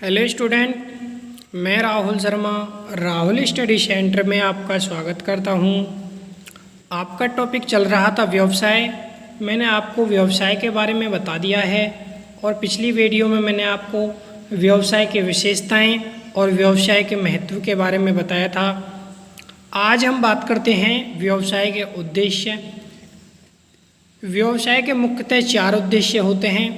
Hello student, मैं Rahul Sharma Rahul study centre में आपका स्वागत करता हूं। आपका टॉपिक चल रहा था व्यवसाय। मैंने आपको व्यवसाय के बारे में बता दिया है और पिछली वीडियो में मैंने आपको व्यवसाय की विशेषताएं और व्यवसाय के महत्व के बारे में बताया था। आज हम बात करते हैं व्यवसाय के उद्देश्य। व्यवसाय के मुख्यतः 4 उद्देश्य होते हैं।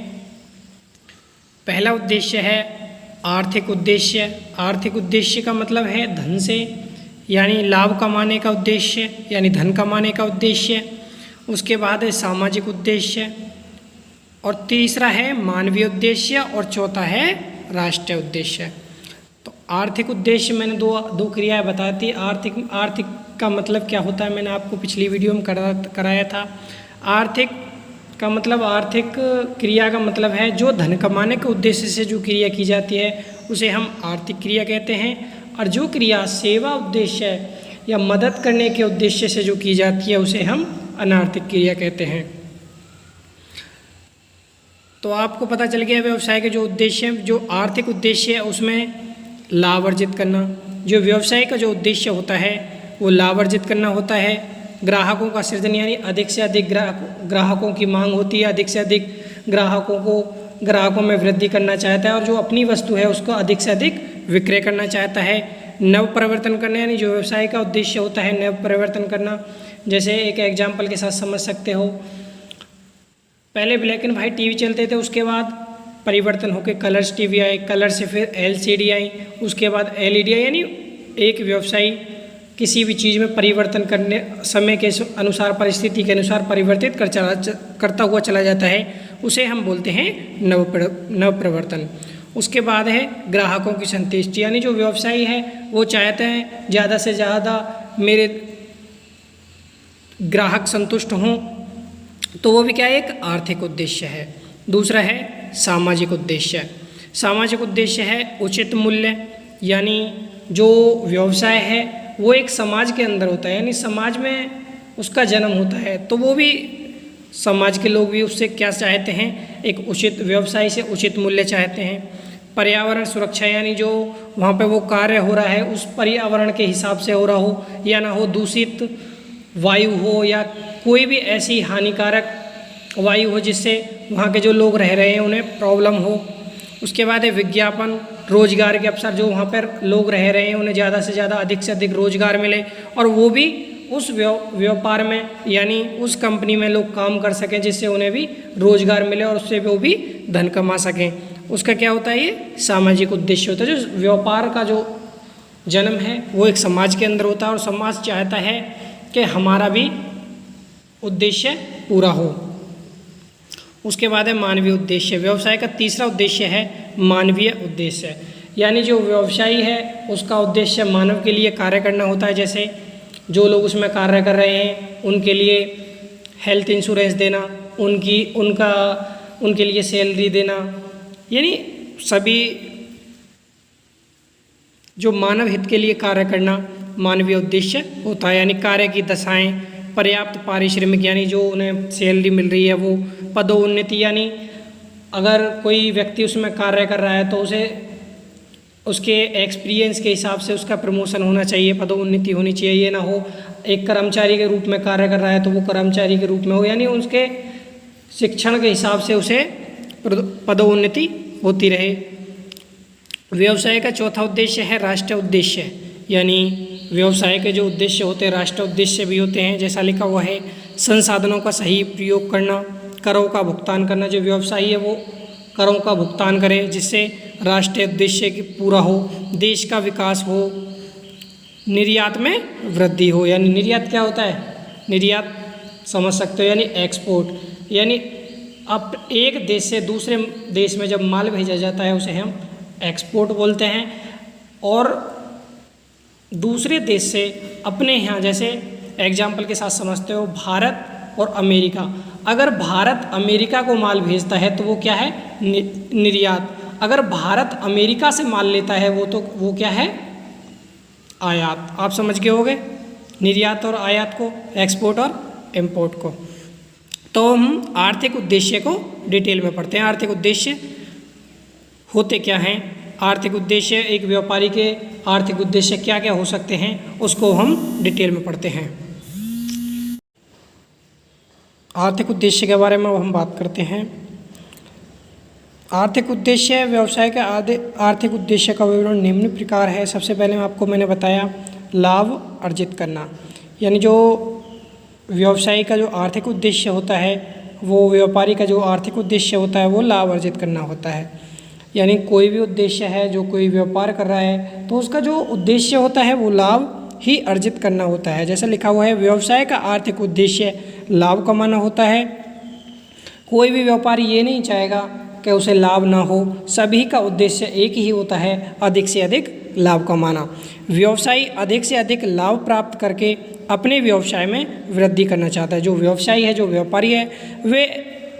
पहला उद्देश्य है आर्थिक उद्देश्य। आर्थिक उद्देश्य का मतलब है धन से, यानी लाभ कमाने का उद्देश्य, यानी धन कमाने का उद्देश्य। उसके बाद है सामाजिक उद्देश्य, और तीसरा है मानवीय उद्देश्य, और चौथा है राष्ट्रीय उद्देश्य। तो आर्थिक उद्देश्य मैंने दो क्रियाएं बताई थी। आर्थिक का मतलब क्या होता है मैंने आपको पिछली वीडियो में कराया था। आर्थिक का मतलब, आर्थिक क्रिया का मतलब है जो धन कमाने के उद्देश्य से जो क्रिया की जाती है उसे हम आर्थिक क्रिया कहते हैं, और जो क्रिया सेवा उद्देश्य या मदद करने के उद्देश्य से जो की जाती है उसे हम अनार्थिक क्रिया कहते हैं। तो आपको पता चल गया व्यवसाय के जो उद्देश्य, जो आर्थिक उद्देश्य है उसमें लाभ अर्जित करना। जो व्यवसाय का जो उद्देश्य होता है वो लाभ अर्जित करना होता है। ग्राहकों का सृजन, यानी अधिक से अधिक ग्राहकों की मांग होती है, अधिक से अधिक ग्राहकों में वृद्धि करना चाहता है, और जो अपनी वस्तु है उसको अधिक से अधिक विक्रय करना चाहता है। नव परिवर्तन करना, यानी जो व्यवसाय का उद्देश्य होता है नव परिवर्तन करना। जैसे एक एग्जाम्पल के साथ समझ सकते हो, पहले ब्लैक एंड वाइट टीवी चलते थे, उसके बाद परिवर्तन होकर कलर्स टीवी आए, कलर से फिर LCD आई, उसके बाद LED आई। यानी एक व्यवसायी किसी भी चीज़ में परिवर्तन करने, समय के अनुसार, परिस्थिति के अनुसार परिवर्तित करता हुआ चला जाता है, उसे हम बोलते हैं नव परिवर्तन। उसके बाद है ग्राहकों की संतुष्टि, यानी जो व्यवसायी है वो चाहते हैं ज़्यादा से ज़्यादा मेरे ग्राहक संतुष्ट हों, तो वो भी क्या है, एक आर्थिक उद्देश्य है। दूसरा है सामाजिक उद्देश्य। सामाजिक उद्देश्य है उचित मूल्य, यानी जो व्यवसाय है वो एक समाज के अंदर होता है, यानी समाज में उसका जन्म होता है, तो वो भी समाज के लोग भी उससे क्या चाहते हैं, एक उचित व्यवसाय से उचित मूल्य चाहते हैं। पर्यावरण सुरक्षा, यानी जो वहाँ पे वो कार्य हो रहा है उस पर्यावरण के हिसाब से हो रहा हो, या ना हो दूषित वायु हो, या कोई भी ऐसी हानिकारक वायु हो जिससे वहाँ के जो लोग रह रहे हैं उन्हें प्रॉब्लम हो। उसके बाद है विज्ञापन, रोजगार के अवसर, जो वहाँ पर लोग रह रहे हैं उन्हें ज़्यादा से ज़्यादा, अधिक से अधिक रोजगार मिले, और वो भी उस व्यापार में, यानी उस कंपनी में लोग काम कर सकें जिससे उन्हें भी रोजगार मिले और उससे वो भी धन कमा सकें। उसका क्या होता है, ये सामाजिक उद्देश्य होता है। जो व्यापार का जो जन्म है वो एक समाज के अंदर होता है, और समाज चाहता है कि हमारा भी उद्देश्य पूरा हो। उसके बाद है मानवीय उद्देश्य। व्यवसाय का तीसरा उद्देश्य है मानवीय उद्देश्य, यानी जो व्यवसायी है उसका उद्देश्य मानव के लिए कार्य करना होता है। जैसे जो लोग उसमें कार्य कर रहे हैं उनके लिए हेल्थ इंश्योरेंस देना, उनके लिए सैलरी देना, यानी सभी जो मानव हित के लिए कार्य करना मानवीय उद्देश्य होता है। यानी कार्य की दशाएं, पर्याप्त पारिश्रमिक, यानी जो उन्हें सैलरी मिल रही है वो, पदोन्नति, यानी अगर कोई व्यक्ति उसमें कार्य कर रहा है तो उसे उसके एक्सपीरियंस के हिसाब से उसका प्रमोशन होना चाहिए, पदोन्नति होनी चाहिए। ये ना हो एक कर्मचारी के रूप में कार्य कर रहा है तो वो कर्मचारी के रूप में हो, यानी उसके शिक्षण के हिसाब से उसे पदोन्नति होती रहे। व्यवसाय का चौथा उद्देश्य है राष्ट्रीय उद्देश्य, यानी व्यवसाय के जो उद्देश्य होते हैं राष्ट्रीय उद्देश्य भी होते हैं। जैसा लिखा हुआ है, संसाधनों का सही प्रयोग करना, करों का भुगतान करना। जो व्यवसायी है वो करों का भुगतान करे जिससे राष्ट्रीय उद्देश्य पूरा हो, देश का विकास हो, निर्यात में वृद्धि हो। यानी निर्यात क्या होता है, निर्यात समझ सकते हो, यानी एक्सपोर्ट, यानी अब एक देश से दूसरे देश में जब माल भेजा जाता है उसे हम एक्सपोर्ट बोलते हैं। और दूसरे देश से अपने यहाँ, जैसे एग्जाम्पल के साथ समझते हो, भारत और अमेरिका, अगर भारत अमेरिका को माल भेजता है तो वो क्या है, निर्यात। अगर भारत अमेरिका से माल लेता है वो क्या है, आयात। आप समझ गए होंगे निर्यात और आयात को, एक्सपोर्ट और इंपोर्ट को। तो हम आर्थिक उद्देश्य को डिटेल में पढ़ते हैं। आर्थिक उद्देश्य होते क्या हैं, आर्थिक उद्देश्य, एक व्यापारी के आर्थिक उद्देश्य क्या क्या हो सकते हैं उसको हम डिटेल में पढ़ते हैं। आर्थिक उद्देश्य के बारे में अब हम बात करते हैं। आर्थिक उद्देश्य, व्यवसाय के आर्थिक उद्देश्य का विवरण निम्न प्रकार है। सबसे पहले मैंने बताया लाभ अर्जित करना, यानी जो व्यवसायी का जो आर्थिक उद्देश्य होता है, वो व्यापारी का जो आर्थिक उद्देश्य होता है वो लाभ अर्जित करना होता है। यानी कोई भी उद्देश्य है, जो कोई व्यापार कर रहा है तो उसका जो उद्देश्य होता है वो लाभ ही अर्जित करना होता है। जैसा लिखा हुआ है, व्यवसाय का आर्थिक उद्देश्य लाभ कमाना होता है। कोई भी व्यापारी ये नहीं चाहेगा कि उसे लाभ ना हो, सभी का उद्देश्य एक ही होता है, अधिक से अधिक लाभ कमाना। व्यवसायी अधिक से अधिक लाभ प्राप्त करके अपने व्यवसाय में वृद्धि करना चाहता है। जो व्यवसायी है, जो व्यापारी है, वे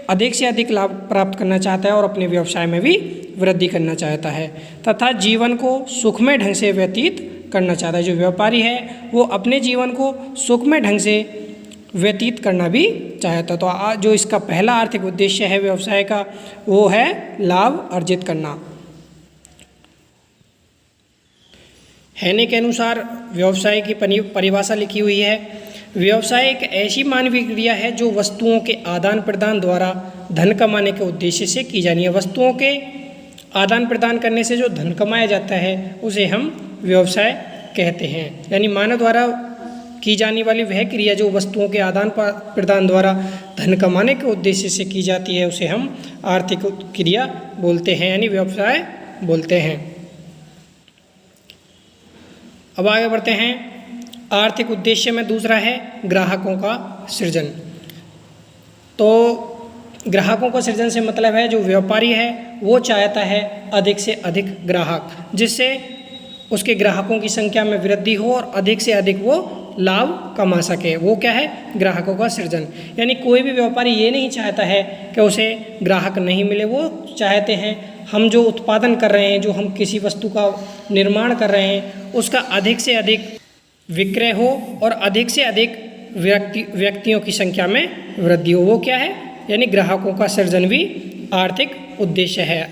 अधिक से अधिक लाभ प्राप्त करना चाहता है और अपने व्यवसाय में भी वृद्धि करना चाहता है तथा जीवन को सुखमय ढंग से व्यतीत करना चाहता है। जो व्यापारी है वो अपने जीवन को सुखमय ढंग से व्यतीत करना भी चाहता है। तो जो इसका पहला आर्थिक उद्देश्य है व्यवसाय का, वो है लाभ अर्जित करना। हेने के अनुसार व्यवसाय की परिभाषा लिखी हुई है, व्यवसाय एक ऐसी मानवीय क्रिया है जो वस्तुओं के आदान प्रदान द्वारा धन कमाने के उद्देश्य से की जानी है। वस्तुओं के आदान प्रदान करने से जो धन कमाया जाता है उसे हम व्यवसाय कहते हैं। यानी मानव द्वारा की जाने वाली वह क्रिया जो वस्तुओं के आदान प्रदान द्वारा धन कमाने के उद्देश्य से की जाती है उसे हम आर्थिक क्रिया बोलते हैं, यानी व्यवसाय बोलते हैं। अब आगे बढ़ते हैं। आर्थिक उद्देश्य में दूसरा है ग्राहकों का सृजन। तो ग्राहकों का सृजन से मतलब है जो व्यापारी है वो चाहता है अधिक से अधिक ग्राहक, जिससे उसके ग्राहकों की संख्या में वृद्धि हो और अधिक से अधिक वो लाभ कमा सके। वो क्या है? ग्राहकों का सृजन। यानी कोई भी व्यापारी ये नहीं चाहता है कि उसे ग्राहक नहीं मिले, वो चाहते हैं हम जो उत्पादन कर रहे हैं, जो हम किसी वस्तु का निर्माण कर रहे हैं, उसका अधिक से अधिक विक्रय हो और अधिक से अधिक व्यक्तियों की संख्या में वृद्धि हो। वो क्या है? यानी ग्राहकों का सृजन भी आर्थिक उद्देश्य है।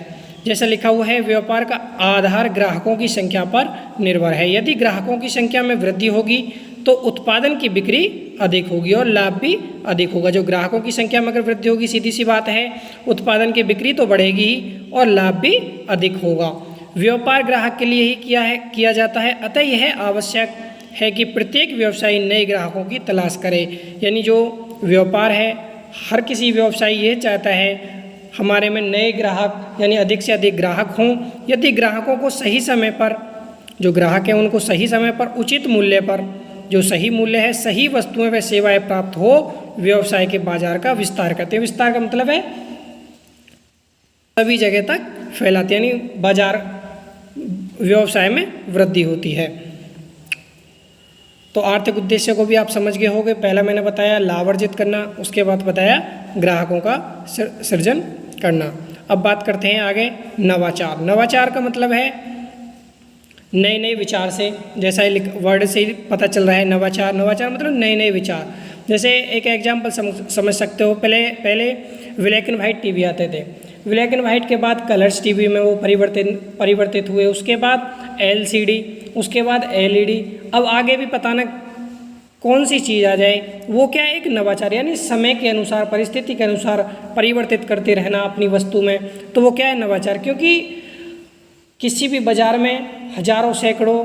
जैसा लिखा हुआ है, व्यापार का आधार ग्राहकों की संख्या पर निर्भर है। यदि ग्राहकों की संख्या में वृद्धि होगी तो उत्पादन की बिक्री अधिक होगी और लाभ भी अधिक होगा। जो ग्राहकों की संख्या में अगर वृद्धि होगी, सीधी सी बात है, उत्पादन की बिक्री तो बढ़ेगी ही और लाभ भी अधिक होगा। व्यापार ग्राहक के लिए ही किया जाता है, अतः यह आवश्यक है कि प्रत्येक व्यवसायी नए ग्राहकों की तलाश करे। यानी जो व्यापार है, हर किसी व्यवसायी ये चाहता है हमारे में नए ग्राहक यानी अधिक से अधिक ग्राहक हों। यदि ग्राहकों को सही समय पर, जो ग्राहक हैं उनको सही समय पर उचित मूल्य पर, जो सही मूल्य है, सही वस्तुएं व सेवाएं प्राप्त हो, व्यवसाय के बाजार का विस्तार करते हैं। विस्तार का मतलब है सभी जगह तक फैलाते, यानी बाजार व्यवसाय में वृद्धि होती है। तो आर्थिक उद्देश्य को भी आप समझ गए होंगे। पहला मैंने बताया लाभ अर्जित करना, उसके बाद बताया ग्राहकों का सृजन करना। अब बात करते हैं आगे नवाचार। नवाचार का मतलब है नए नए विचार से, जैसा वर्ड से ही पता चल रहा है नवाचार। नवाचार मतलब नए नए विचार। जैसे एक एग्जाम्पल समझ सकते हो, पहले ब्लैक एंड वाइट टीवी आते थे। ब्लैक एंड वाइट के बाद कलर्स टीवी में वो परिवर्तित हुए, उसके बाद LCD, उसके बाद LED। अब आगे भी पता ना कौन सी चीज़ आ जाए, वो क्या है? एक नवाचार। यानी समय के अनुसार, परिस्थिति के अनुसार परिवर्तित करते रहना अपनी वस्तु में, तो वो क्या है? नवाचार। क्योंकि किसी भी बाज़ार में हजारों सैकड़ों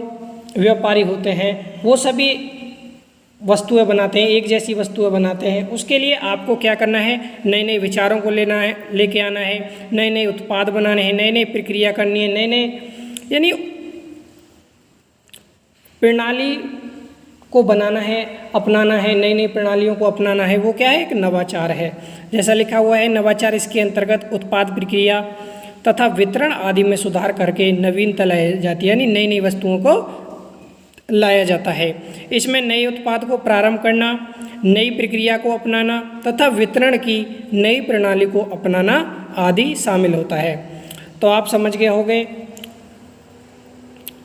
व्यापारी होते हैं, वो सभी वस्तुएं बनाते हैं, एक जैसी वस्तुएं बनाते हैं। उसके लिए आपको क्या करना है? नए नए विचारों को लेके आना है, नए नए उत्पाद बनाने हैं, नई नई प्रक्रिया करनी है, नए नए यानी प्रणाली को बनाना है, अपनाना है, नई नई प्रणालियों को अपनाना है। वो क्या है? एक नवाचार है। जैसा लिखा हुआ है, नवाचार इसके अंतर्गत उत्पाद प्रक्रिया तथा वितरण आदि में सुधार करके नवीनता लाई जाती है, यानी नई नई वस्तुओं को लाया जाता है। इसमें नए उत्पाद को प्रारंभ करना, नई प्रक्रिया को अपनाना तथा वितरण की नई प्रणाली को अपनाना आदि शामिल होता है। तो आप समझ गए होंगे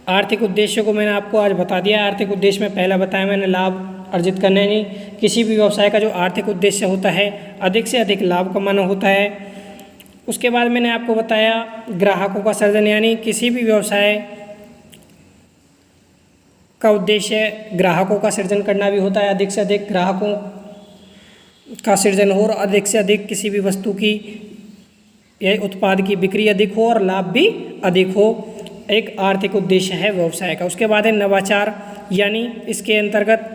आर्थिक उद्देश्य को। मैंने आपको आज बता दिया। आर्थिक उद्देश्य में पहला बताया मैंने लाभ अर्जित करना। नहीं, किसी भी व्यवसाय का जो आर्थिक उद्देश्य होता है अधिक से अधिक लाभ कमाना होता है। उसके बाद मैंने आपको बताया ग्राहकों का सृजन, यानी किसी भी व्यवसाय का उद्देश्य ग्राहकों का सृजन करना भी होता है, अधिक से अधिक ग्राहकों का सृजन हो और अधिक से अधिक किसी भी वस्तु की या उत्पाद की बिक्री अधिक हो और लाभ भी अधिक हो, एक आर्थिक उद्देश्य है व्यवसाय का। उसके बाद है नवाचार, यानी इसके अंतर्गत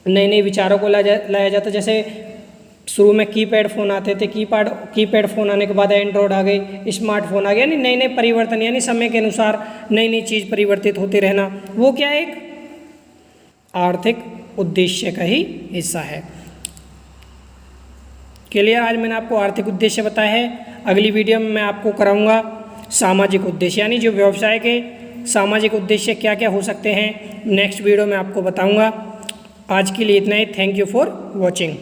नए नए विचारों को लाया जाता है। जैसे शुरू में कीपैड फ़ोन आते थे, कीपैड फ़ोन आने के बाद एंड्रॉयड आ गए, स्मार्टफोन आ गया, यानी नए नए परिवर्तन, यानी समय के अनुसार नई नई चीज़ परिवर्तित होते रहना, वो क्या एक आर्थिक उद्देश्य का ही हिस्सा है। क्लियर? आज मैंने आपको आर्थिक उद्देश्य बताया है। अगली वीडियो में मैं आपको कराऊंगा सामाजिक उद्देश्य, यानी जो व्यवसाय के सामाजिक उद्देश्य क्या क्या हो सकते हैं, नेक्स्ट वीडियो में आपको बताऊंगा। आज के लिए इतना ही। Thank you for watching.